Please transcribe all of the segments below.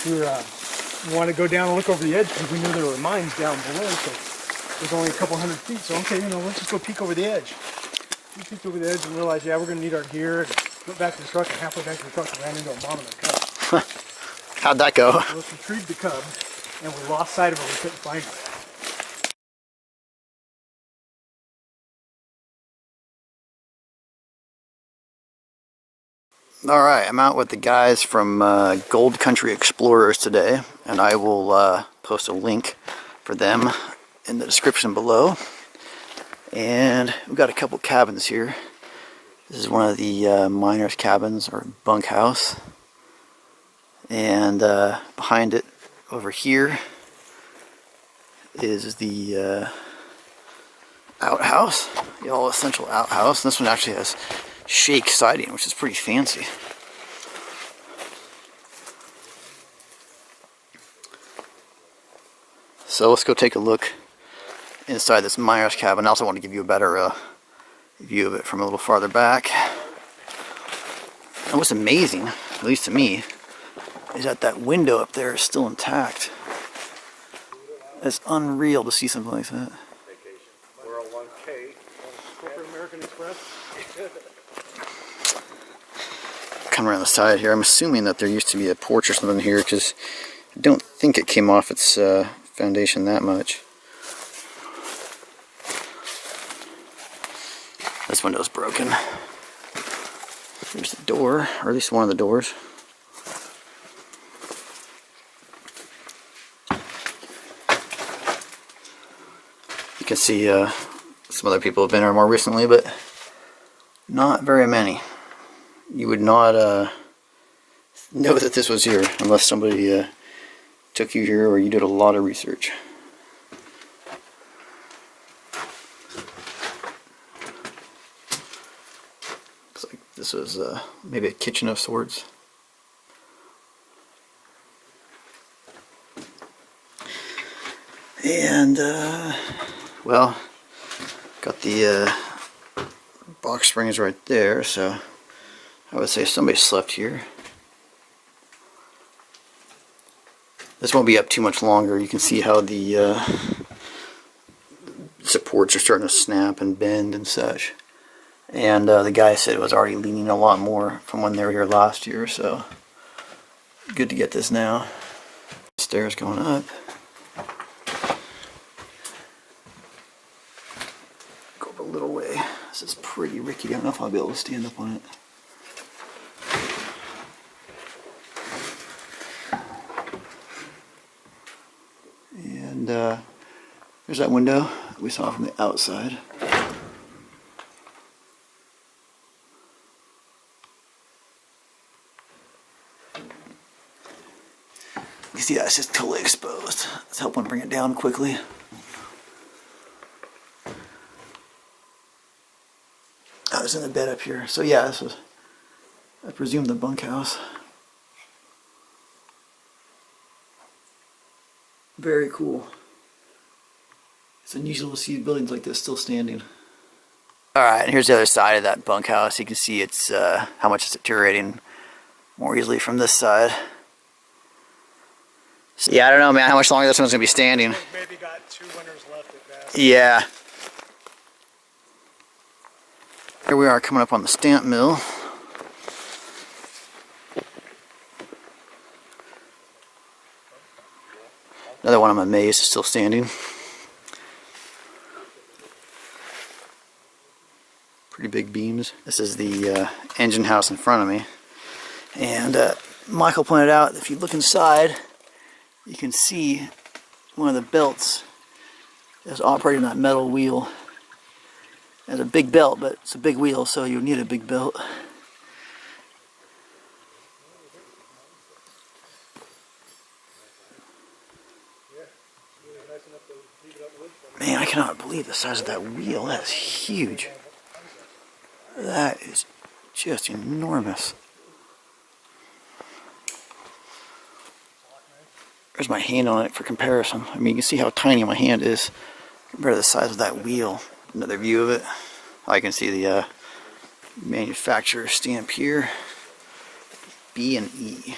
we wanted to go down and look over the edge because we knew there were mines down below. So there's only a couple 100 feet. So okay, let's just go peek over the edge. We peeked over the edge and realized, yeah, we're going to need our gear. And went back to the truck, and halfway back to the truck, we ran into a mom and a cub. How'd that go? So let's retrieve the cub, and we lost sight of her. We couldn't find her. Alright, I'm out with the guys from Gold Country Explorers today, and I will post a link for them in the description below. And we've got a couple cabins here. This is one of the miners' cabins, or bunkhouse. And behind it, over here, is the outhouse, the all-essential outhouse. And this one actually has shake siding, which is pretty fancy. So let's go take a look inside this miner's cabin. I also want to give you a better view of it from a little farther back. And what's amazing, at least to me, is that that window up there is still intact. It's unreal to see something like that. We're on 1K. Corporate American Express. Come around the side here. I'm assuming that there used to be a porch or something here, because I don't think it came off its foundation that much. This window's broken. There's the door, or at least one of the doors. You can see some other people have been here more recently, but not very many. You would not know that this was here unless somebody took you here or you did a lot of research. Looks like this was maybe a kitchen of sorts. And well, got the box springs right there, so I would say somebody slept here. This won't be up too much longer. You can see how the supports are starting to snap and bend and such. And the guy said it was already leaning a lot more from when they were here last year, so good to get this now. Stairs going up. Go up a little way. This is pretty rickety. I don't know if I'll be able to stand up on it. And there's that window we saw from the outside. You see that it's just totally exposed. Let's help one bring it down quickly. I was in the bed up here. So yeah, this was, I presume, the bunkhouse. Very cool. It's unusual to see buildings like this still standing. Alright, and here's the other side of that bunkhouse. You can see it's how much it's deteriorating more easily from this side. So, yeah, I don't know, man, how much longer this one's going to be standing. Maybe got 2 winters left at best. Yeah. Here we are coming up on the stamp mill. Another one I'm amazed is still standing. Pretty big beams. This is the engine house in front of me. And Michael pointed out, if you look inside, you can see one of the belts is operating that metal wheel. It's a big belt, but it's a big wheel, so you need a big belt. Man, I cannot believe the size of that wheel. That is huge. That is just enormous. There's my hand on it for comparison. I mean, you can see how tiny my hand is compared to the size of that wheel. Another view of it. I can see the manufacturer stamp here. B and E.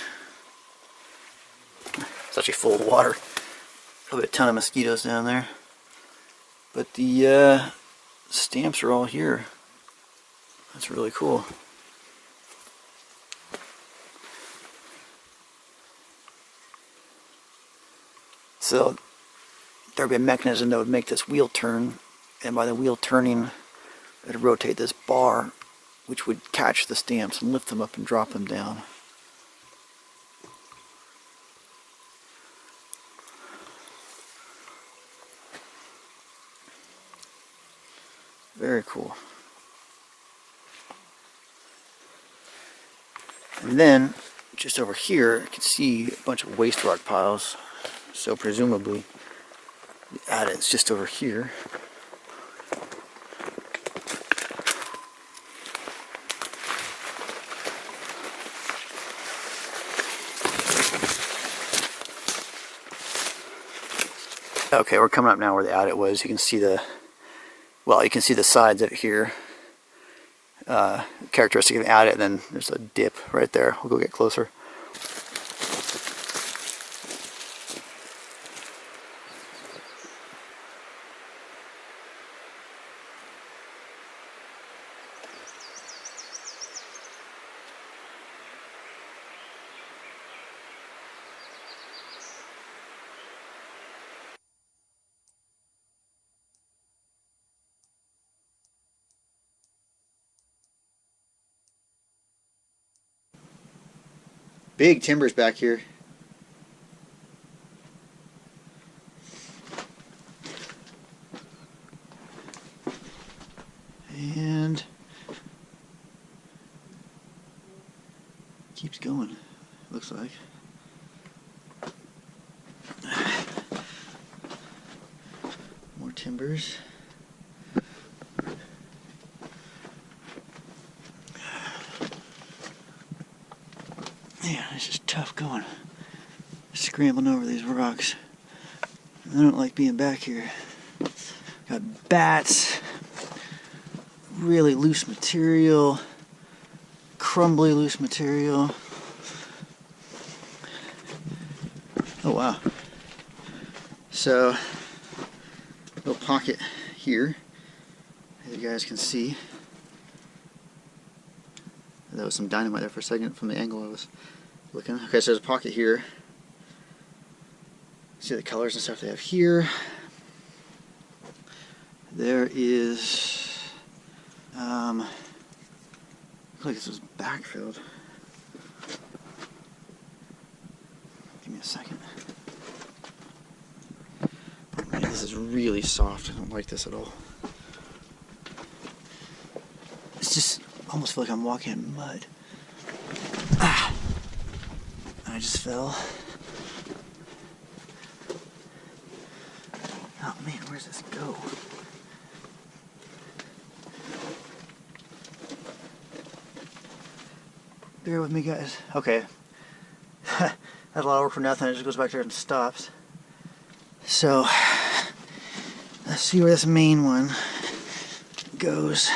It's actually full of water. Probably a ton of mosquitoes down there. But the stamps are all here. That's really cool. So there would be a mechanism that would make this wheel turn, and by the wheel turning, it would rotate this bar, which would catch the stamps and lift them up and drop them down. Very cool. And then, just over here, you can see a bunch of waste rock piles. So presumably, the adit's just over here. Okay, we're coming up now where the adit was. You can see the, well, you can see the sides of it here. Characteristic of an adit, and then there's a dip right there. We'll go get closer. Big timbers back here. And keeps going, looks like. More timbers. Man, it's just tough going. Scrambling over these rocks. I don't like being back here. Got bats. Really loose material. Crumbly loose material. Oh wow. So, little pocket here, as you guys can see. There was some dynamite there for a second from the angle I was looking. Okay, so there's a pocket here. See the colors and stuff they have here. There is, looks like this was backfilled. Give me a second. Man, this is really soft. I don't like this at all. It's just almost feel like I'm walking in mud. Ah! I just fell. Oh man, where's this go? Bear with me, guys. Okay. That's a lot of work for nothing. It just goes back there and stops. So, let's see where this main one goes.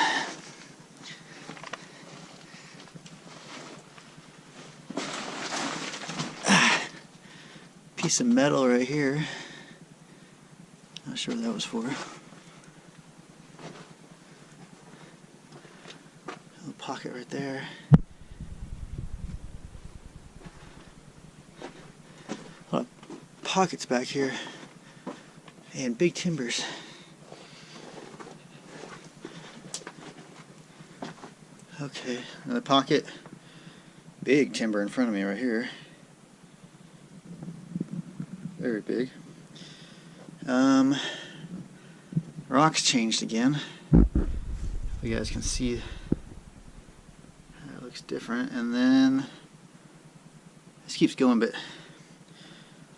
Piece of metal right here. Not sure what that was for. Little pocket right there. A lot of pockets back here. And big timbers. Okay, another pocket. Big timber in front of me right here. Very big. Rocks changed again. You guys can see it looks different. And then this keeps going, but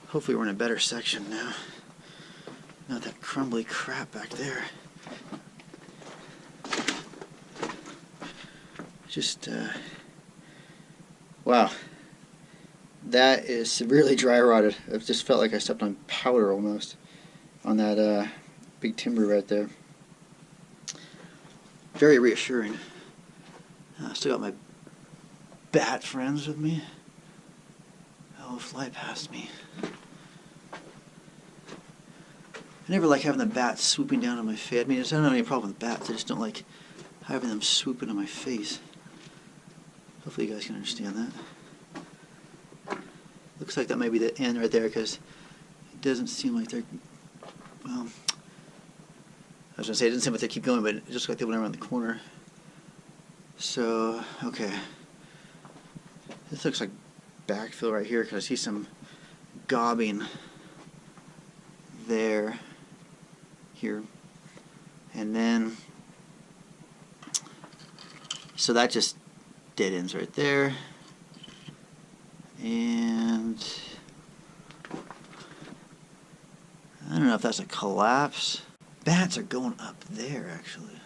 hopefully we're in a better section now. Not that crumbly crap back there. Just wow. That is severely dry rotted. It just felt like I stepped on powder almost on that big timber right there. Very reassuring. I still got my bat friends with me. Oh, fly past me. I never like having the bats swooping down on my face. I mean, I don't have any problem with bats. I just don't like having them swooping on my face. Hopefully you guys can understand that. Looks like that might be the end right there because it doesn't seem like they're, well, I was going to say it doesn't seem like they keep going, but it just like they went around the corner. So, okay. This looks like backfill right here because I see some gobbing there, here, and then, so that just dead ends right there, and I don't know if that's a collapse. Bats are going up there actually.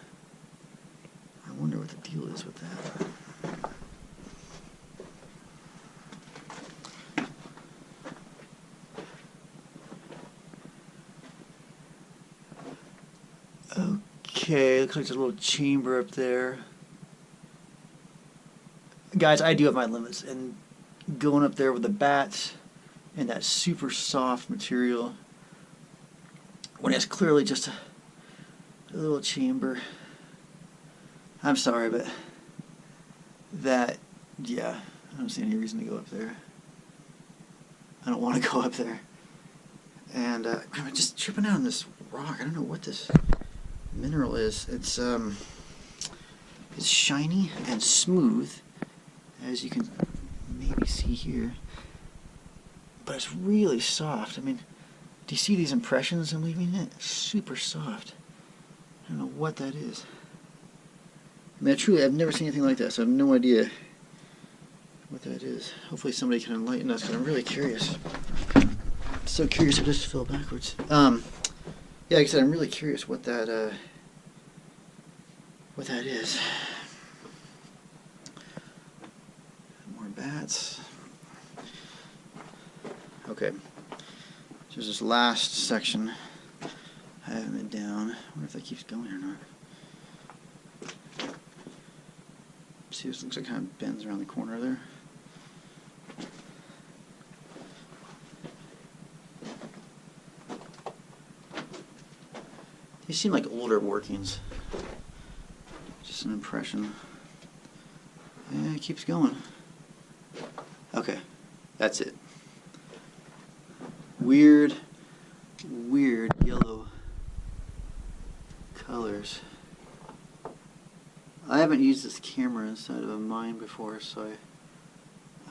I wonder what the deal is with that. Okay, looks like there's a little chamber up there. Guys, I do have my limits, and going up there with the bats and that super soft material, when it's clearly just a little chamber. I'm sorry, but that, yeah, I don't see any reason to go up there. I don't want to go up there. And I'm just tripping out on this rock. I don't know what this mineral is. It's shiny and smooth, as you can maybe see here, but it's really soft. I mean, do you see these impressions I'm leaving it? It's super soft. I don't know what that is. I mean, truly, I've never seen anything like that, so I have no idea what that is. Hopefully somebody can enlighten us, because I'm really curious. I'm so curious. I just fell backwards. Yeah, like I said, I'm really curious what that is. More bats. Okay. So there's this last section. I haven't been down. I wonder if that keeps going or not. See, this looks like it kind of bends around the corner there. These seem like older workings. Just an impression. Yeah, it keeps going. Okay, that's it. Weird yellow colors. I haven't used this camera inside of a mine before, so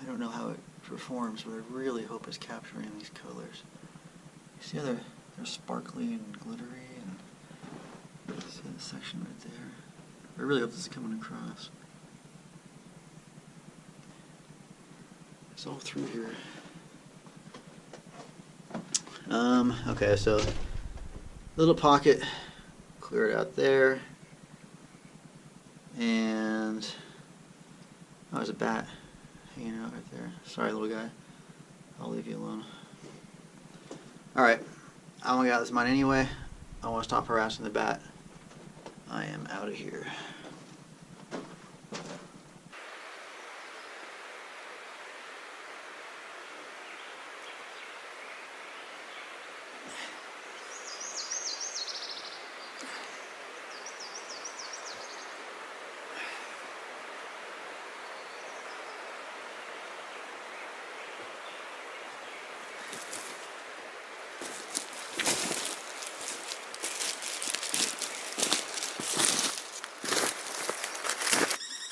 I don't know how it performs, but I really hope it's capturing these colors. You see how they're sparkly and glittery, and see the section right there? I really hope this is coming across. It's all through here. Okay, so little pocket, clear it out there, and oh, there's a bat hanging out right there. Sorry, little guy. I'll leave you alone. Alright, I want to get out of this mine anyway. I want to stop harassing the bat. I am out of here.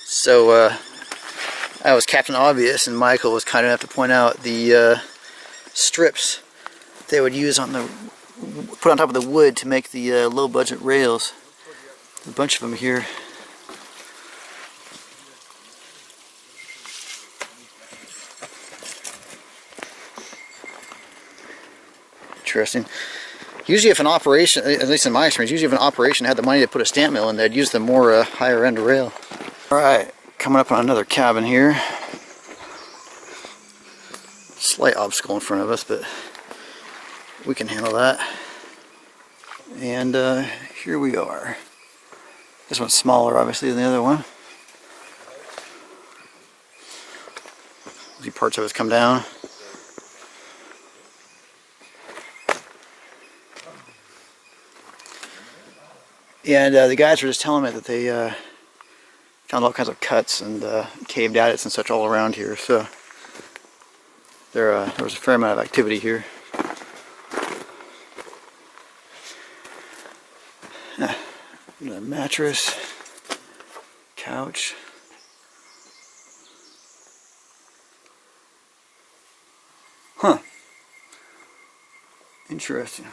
So I was Captain Obvious, and Michael was kind enough to point out the strips they would use on the put on top of the wood to make the low budget rails. A bunch of them here. Interesting. Usually if an operation, at least in my experience, usually if an operation had the money to put a stamp mill in, they'd use the more higher end rail. Alright, coming up on another cabin here. Slight obstacle in front of us, but we can handle that. And here we are. This one's smaller, obviously, than the other one. See parts of it's come down. And the guys were just telling me that they found all kinds of cuts and caved adits and such all around here. So there was a fair amount of activity here. A mattress, couch. Huh. Interesting.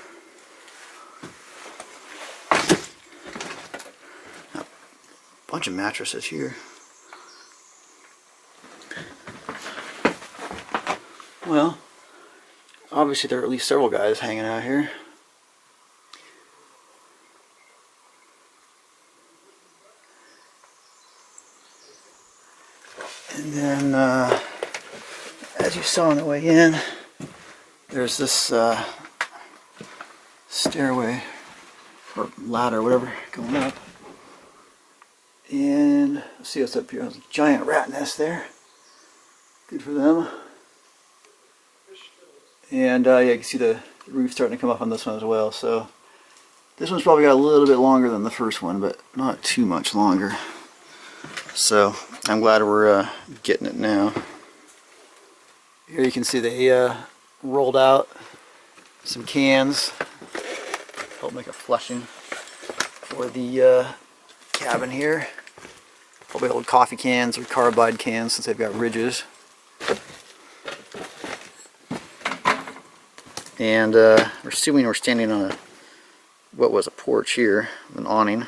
A bunch of mattresses here. Well, obviously there are at least several guys hanging out here. And then, as you saw on the way in, there's this stairway, or ladder, whatever, going up. And let's see what's up here. There's a giant rat nest there. Good for them. And yeah, you can see the roof starting to come up on this one as well. So this one's probably got a little bit longer than the first one, but not too much longer. So I'm glad we're getting it now. Here you can see they rolled out some cans, help make a flushing for the cabin here. Probably hold coffee cans or carbide cans since they've got ridges. And we're assuming we're standing on what was a porch here, an awning.